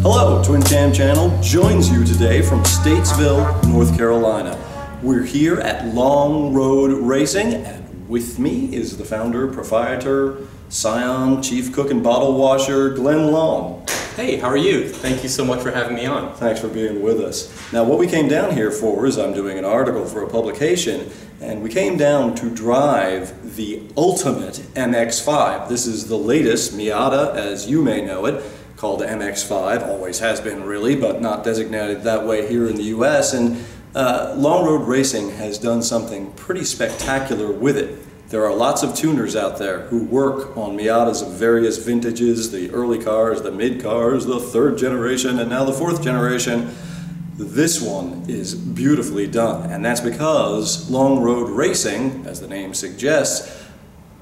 Hello, Twin Cam Channel joins you today from Statesville, North Carolina. We're here at Long Road Racing, and with me is the founder, proprietor, scion, chief cook and bottle washer, Glenn Long. Hey, how are you? Thank you so much for having me on. Thanks for being with us. Now, what we came down here for is I'm doing an article for a publication, and we came down to drive the ultimate MX-5. This is the latest Miata, as you may know it, called the MX-5, always has been really, but not designated that way here in the US. And Long Road Racing has done something pretty spectacular with it. There are lots of tuners out there who work on Miatas of various vintages, the early cars, the mid cars, the third generation, and now the fourth generation. This one is beautifully done, and that's because Long Road Racing, as the name suggests,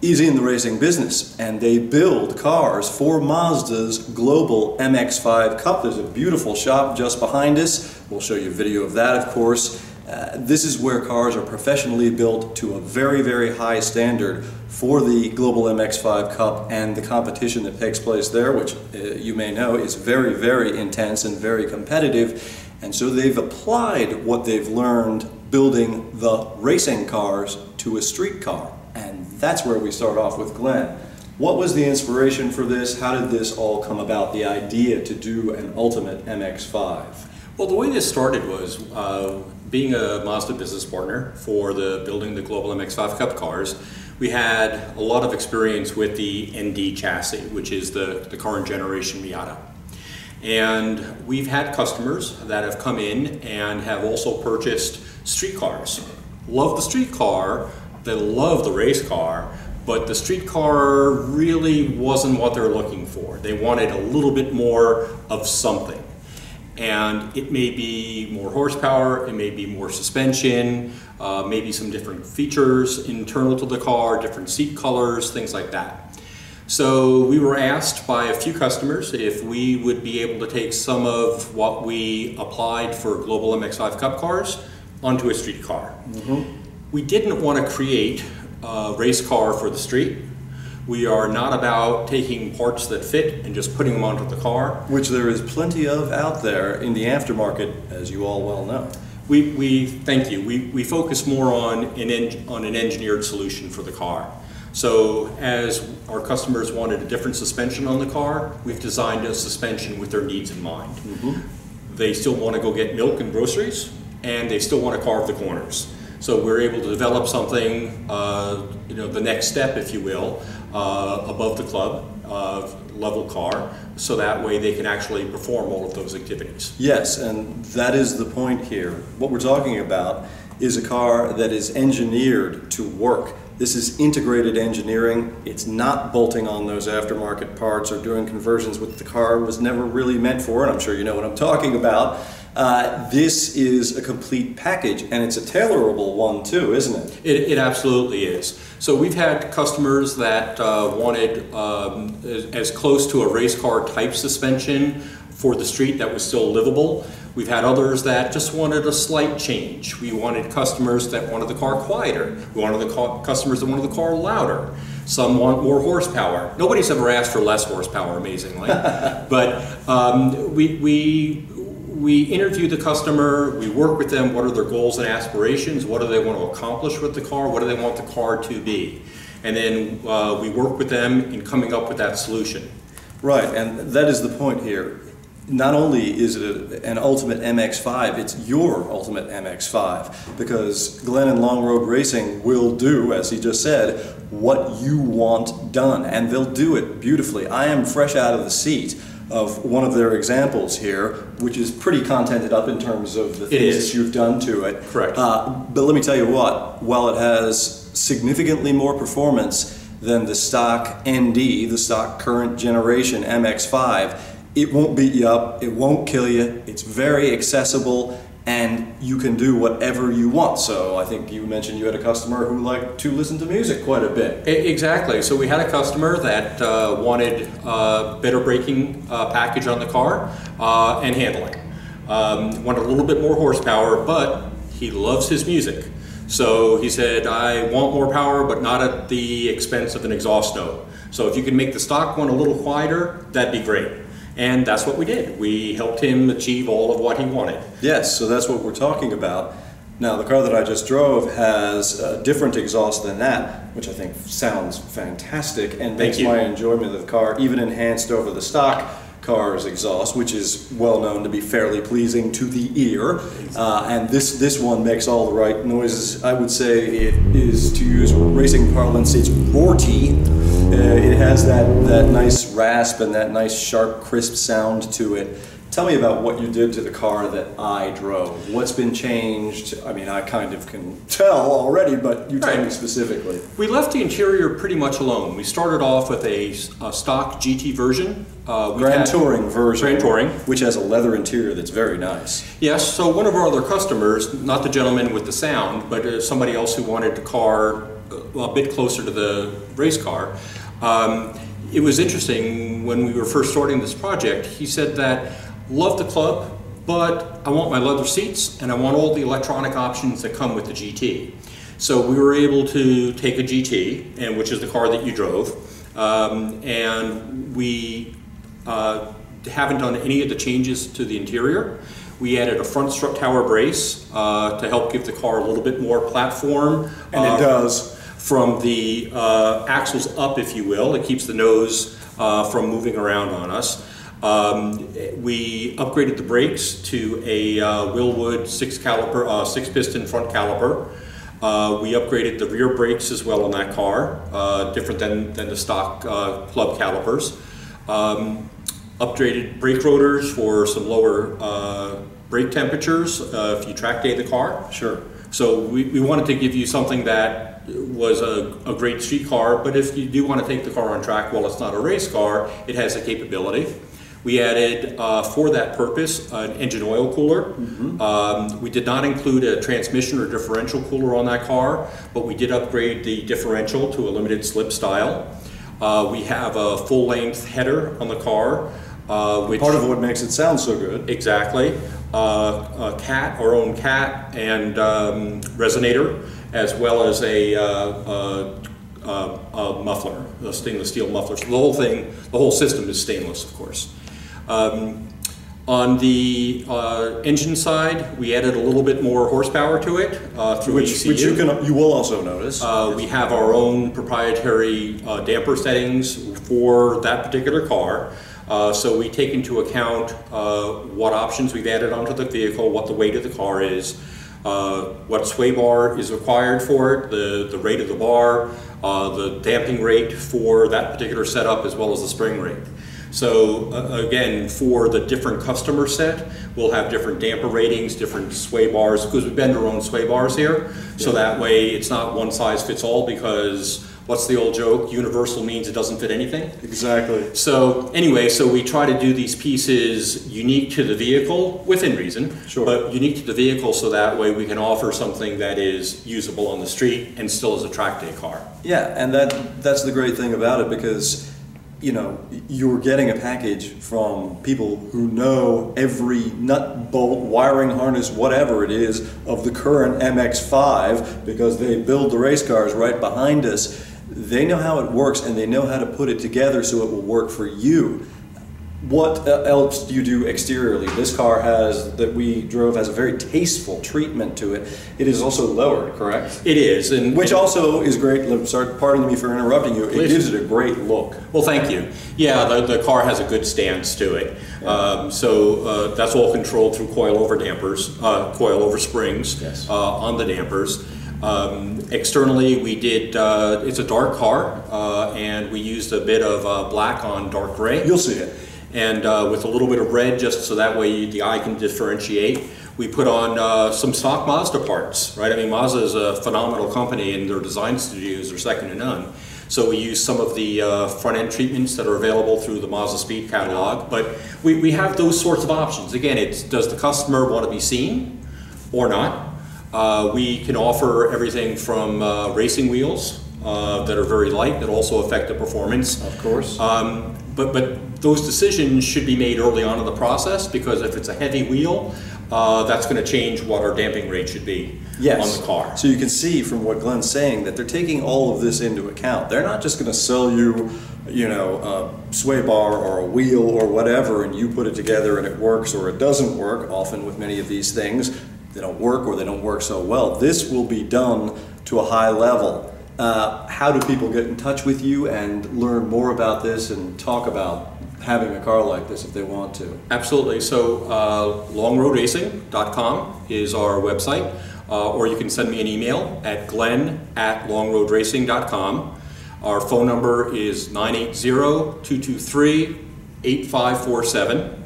is in the racing business, and they build cars for Mazda's global MX-5 Cup. There's a beautiful shop just behind us. We'll show you a video of that, of course. This is where cars are professionally built to a very, very high standard for the global MX-5 Cup and the competition that takes place there, which you may know is very, very intense and very competitive. And so they've applied what they've learned building the racing cars to a street car. And that's where we start off with Glenn. What was the inspiration for this? How did this all come about, the idea to do an ultimate MX-5? Well, the way this started was being a Mazda business partner for building the global MX-5 Cup cars. We had a lot of experience with the ND chassis, which is the current generation Miata. And we've had customers that have come in and have also purchased street cars. Love the street car. They love the race car, but the street car really wasn't what they were looking for. They wanted a little bit more of something. And it may be more horsepower, it may be more suspension, maybe some different features internal to the car, different seat colors, things like that. So we were asked by a few customers if we would be able to take some of what we applied for global MX-5 Cup cars onto a street car. Mm-hmm. We didn't want to create a race car for the street. We are not about taking parts that fit and just putting them onto the car. Which there is plenty of out there in the aftermarket, as you all well know. Thank you. We focus more on an engineered solution for the car. So as our customers wanted a different suspension on the car, we've designed a suspension with their needs in mind. Mm-hmm. They still want to go get milk and groceries, and they still want to carve the corners. So we're able to develop something, the next step, if you will, above the club level car, so that way they can actually perform all of those activities. Yes, and that is the point here. What we're talking about is a car that is engineered to work. This is integrated engineering. It's not bolting on those aftermarket parts or doing conversions which the car was never really meant for, and I'm sure you know what I'm talking about. This is a complete package, and it's a tailorable one too, isn't it? It absolutely is. So we've had customers that wanted as close to a race car type suspension for the street that was still livable. We've had others that just wanted a slight change. We wanted customers that wanted the car quieter. We wanted customers that wanted the car louder. Some want more horsepower. Nobody's ever asked for less horsepower, amazingly. But we interview the customer, we work with them, what are their goals and aspirations, what do they want to accomplish with the car, what do they want the car to be. And then we work with them in coming up with that solution. Right, and that is the point here. Not only is it an ultimate MX-5, it's your ultimate MX-5, because Glenn and Long Road Racing will do, as he just said, what you want done, and they'll do it beautifully. I am fresh out of the seat of one of their examples here, which is pretty contented up in terms of the things that you've done to it. Correct. But let me tell you what, while it has significantly more performance than the stock ND, the stock current generation MX-5, it won't beat you up, it won't kill you, it's very accessible, and you can do whatever you want. So I think you mentioned you had a customer who liked to listen to music quite a bit. Exactly. So we had a customer that wanted better braking package on the car and handling. Wanted a little bit more horsepower, but he loves his music. So he said, I want more power, but not at the expense of an exhaust note. So if you can make the stock one a little quieter, that'd be great. And that's what we did. We helped him achieve all of what he wanted. Yes, so that's what we're talking about. Now, the car that I just drove has a different exhaust than that, which I think sounds fantastic and makes my enjoyment of the car even enhanced over the stock car's exhaust, which is well known to be fairly pleasing to the ear. And this one makes all the right noises. I would say it is, to use racing parlance, it's roarty. It has that nice rasp and that nice sharp crisp sound to it. Tell me about what you did to the car that I drove. What's been changed? I mean, I kind of can tell already, but you tell me specifically. We left the interior pretty much alone. We started off with a stock GT version. Grand Touring version. Grand Touring. Which has a leather interior that's very nice. Yes, so one of our other customers, not the gentleman with the sound, but somebody else who wanted the car a bit closer to the race car. It was interesting when we were first starting this project. He said that, love the club, but I want my leather seats and I want all the electronic options that come with the GT. So we were able to take a GT, and which is the car that you drove, and we haven't done any of the changes to the interior. We added a front strut tower brace to help give the car a little bit more platform. And it does. From the axles up, if you will. It keeps the nose from moving around on us. We upgraded the brakes to a Willwood 6-piston front caliper. We upgraded the rear brakes as well on that car, different than the stock club calipers. Upgraded brake rotors for some lower brake temperatures if you track day the car. Sure. So we wanted to give you something that was a great street car, but if you do want to take the car on track, while it's not a race car, it has the capability. We added, for that purpose, an engine oil cooler. We did not include a transmission or differential cooler on that car, but we did upgrade the differential to a limited slip style. We have a full-length header on the car. Which, part of what makes it sound so good. Exactly. A cat, our own cat, and resonator, as well as a muffler, a stainless steel muffler. So the whole thing, the whole system is stainless, of course. On the engine side, we added a little bit more horsepower to it through ECU. Which you will also notice. We have our own proprietary damper settings for that particular car. So we take into account what options we've added onto the vehicle, what the weight of the car is, what sway bar is required for it, the rate of the bar, the damping rate for that particular setup, as well as the spring rate. So again, for the different customer set, we'll have different damper ratings, different sway bars, because we bend our own sway bars here. So that way it's not one size fits all, because what's the old joke? Universal means it doesn't fit anything. Exactly. So anyway, so we try to do these pieces unique to the vehicle, within reason, but unique to the vehicle, so that way we can offer something that is usable on the street and still is a track day car. Yeah, and that's the great thing about it, because you know, you're getting a package from people who know every nut, bolt, wiring harness, whatever it is, of the current MX-5, because they build the race cars right behind us. They know how it works, and they know how to put it together so it will work for you. What else do you do exteriorly? This car that we drove has a very tasteful treatment to it. It is also lowered, correct? It is. Which also is great. Sorry, pardon me for interrupting you. It gives it a great look. Well, thank you. Yeah, the car has a good stance to it. So that's all controlled through coil-over dampers, coil-over springs on the dampers. Externally, we did, it's a dark car, and we used a bit of black on dark gray. You'll see it. And with a little bit of red, just so that way the eye can differentiate. We put on some stock Mazda parts, right? I mean, Mazda is a phenomenal company, and their design studios are second to none. So we use some of the front-end treatments that are available through the Mazda Speed catalog. But we have those sorts of options. Again, does the customer want to be seen? or not. We can offer everything from racing wheels that are very light that also affect the performance. Of course. But those decisions should be made early on in the process, because if it's a heavy wheel, that's going to change what our damping rate should be on the car. So you can see from what Glenn's saying that they're taking all of this into account. They're not just going to sell you, you know, a sway bar or a wheel or whatever, and you put it together and it works or it doesn't work. Often with many of these things, they don't work or they don't work so well. This will be done to a high level. How do people get in touch with you and learn more about this and talk about having a car like this if they want to? Absolutely. So longroadracing.com is our website, or you can send me an email at glenn@longroadracing.com. Our phone number is 980-223-8547.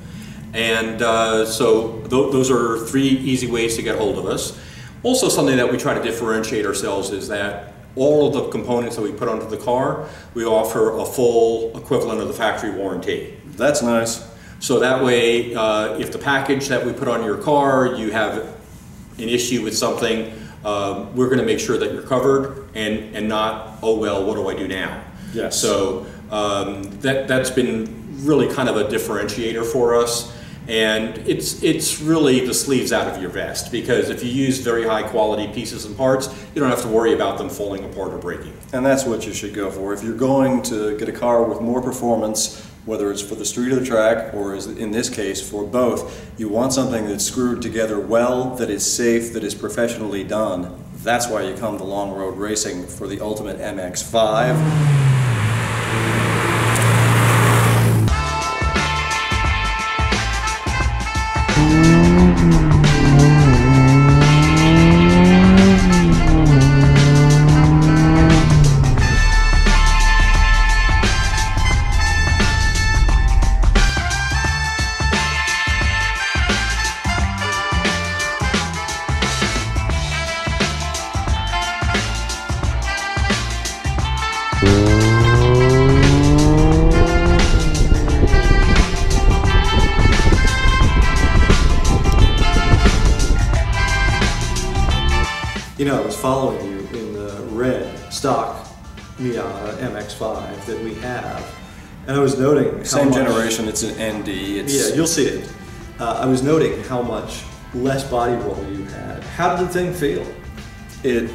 And so those are 3 easy ways to get hold of us. Also, something that we try to differentiate ourselves is that all of the components that we put onto the car, we offer a full equivalent of the factory warranty. That's nice. So that way, if the package that we put on your car, you have an issue with something, we're going to make sure that you're covered and not, oh well, what do I do now? Yes. So that's been really kind of a differentiator for us. And it's really the sleeves out of your vest, because if you use very high quality pieces and parts, you don't have to worry about them falling apart or breaking. And that's what you should go for. If you're going to get a car with more performance, whether it's for the street or the track, or as in this case for both, you want something that's screwed together well, that is safe, that is professionally done. That's why you come to Long Road Racing for the ultimate MX-5. You know, I was following you in the red stock Miata MX-5 that we have, and I was noting Same generation, it's an ND. Yeah, you'll see it. I was noting how much less body roll you had. How did the thing feel? It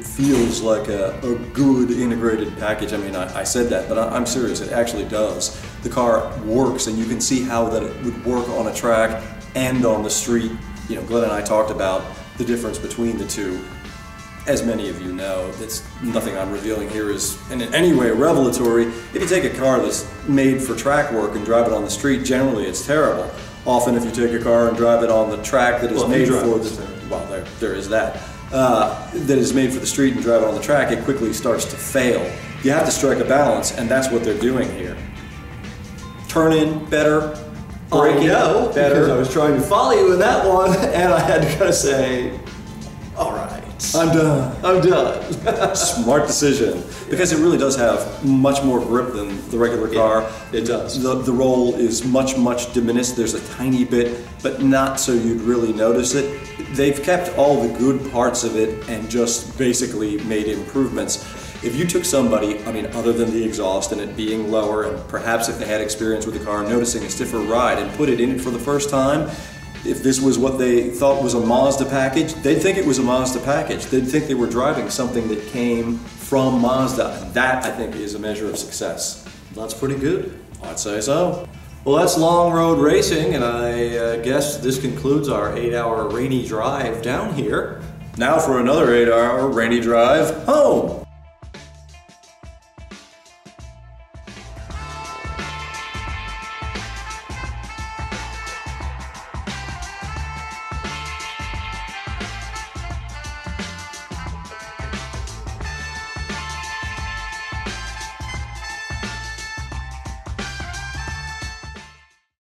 feels like a good integrated package. I mean, I said that, but I'm serious, it actually does. The car works, and you can see how that it would work on a track and on the street. You know, Glenn and I talked about the difference between the two. As many of you know, that's nothing I'm revealing here is in any way revelatory. If you take a car that's made for track work and drive it on the street, generally it's terrible. Often if you take a car and drive it on the track that is made for the, well, there is that, that is made for the street and drive it on the track, it quickly starts to fail. You have to strike a balance, and that's what they're doing here. Turn in better, braking better. Because I was trying to follow you in that one, and I had to kind of say, all right. I'm done. I'm done. Smart decision, because it really does have much more grip than the regular car. It does. The roll is much diminished. There's a tiny bit, but not so you'd really notice it. They've kept all the good parts of it and just basically made improvements. If you took somebody, I mean, other than the exhaust and it being lower, and perhaps if they had experience with the car, noticing a stiffer ride, and put it in it for the first time, if this was what they thought was a Mazda package, they'd think it was a Mazda package. They'd think they were driving something that came from Mazda. And that, I think, is a measure of success. That's pretty good. I'd say so. Well, that's Long Road Racing, and I guess this concludes our 8-hour rainy drive down here. Now for another 8-hour rainy drive home.